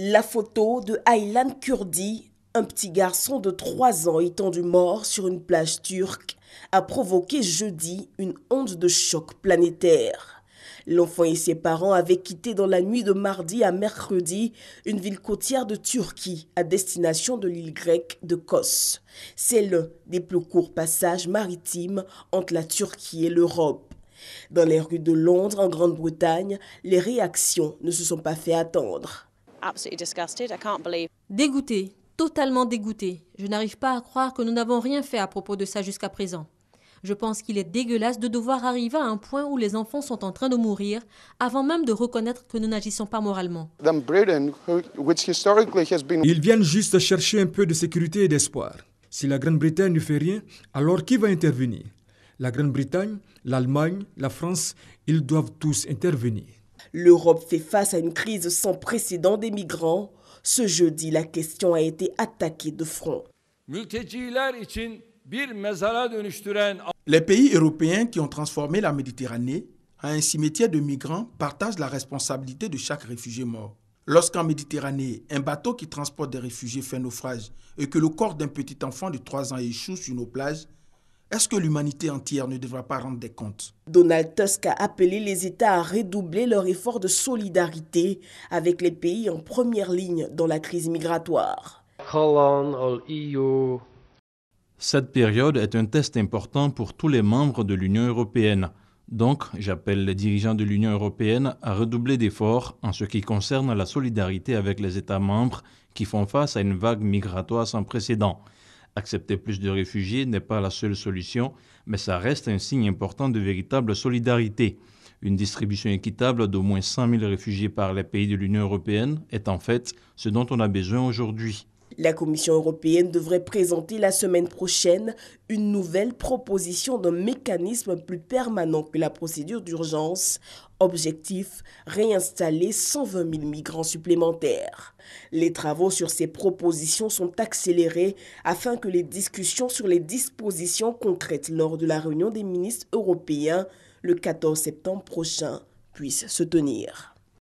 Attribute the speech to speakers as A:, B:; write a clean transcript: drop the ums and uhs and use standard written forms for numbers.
A: La photo de Aylan Kurdi, un petit garçon de 3 ans étendu mort sur une plage turque, a provoqué jeudi une onde de choc planétaire. L'enfant et ses parents avaient quitté dans la nuit de mardi à mercredi une ville côtière de Turquie à destination de l'île grecque de Kos. C'est l'un des plus courts passages maritimes entre la Turquie et l'Europe. Dans les rues de Londres, en Grande-Bretagne, les réactions ne se sont pas fait attendre.
B: Dégoûté, totalement dégoûté. Je n'arrive pas à croire que nous n'avons rien fait à propos de ça jusqu'à présent. Je pense qu'il est dégueulasse de devoir arriver à un point où les enfants sont en train de mourir avant même de reconnaître que nous n'agissons pas moralement.
C: Ils viennent juste chercher un peu de sécurité et d'espoir. Si la Grande-Bretagne ne fait rien, alors qui va intervenir? La Grande-Bretagne, l'Allemagne, la France, ils doivent tous intervenir.
A: L'Europe fait face à une crise sans précédent des migrants. Ce jeudi, la question a été attaquée de front.
D: Les pays européens qui ont transformé la Méditerranée en un cimetière de migrants partagent la responsabilité de chaque réfugié mort. Lorsqu'en Méditerranée, un bateau qui transporte des réfugiés fait naufrage et que le corps d'un petit enfant de 3 ans échoue sur nos plages, est-ce que l'humanité entière ne devra pas rendre des comptes?
A: Donald Tusk a appelé les États à redoubler leur effort de solidarité avec les pays en première ligne dans la crise migratoire.
E: Cette période est un test important pour tous les membres de l'Union européenne. Donc, j'appelle les dirigeants de l'Union européenne à redoubler d'efforts en ce qui concerne la solidarité avec les États membres qui font face à une vague migratoire sans précédent. Accepter plus de réfugiés n'est pas la seule solution, mais ça reste un signe important de véritable solidarité. Une distribution équitable d'au moins 100 000 réfugiés par les pays de l'Union européenne est en fait ce dont on a besoin aujourd'hui.
A: La Commission européenne devrait présenter la semaine prochaine une nouvelle proposition d'un mécanisme plus permanent que la procédure d'urgence. Objectif, réinstaller 120 000 migrants supplémentaires. Les travaux sur ces propositions sont accélérés afin que les discussions sur les dispositions concrètes lors de la réunion des ministres européens le 14 septembre prochain puissent se tenir.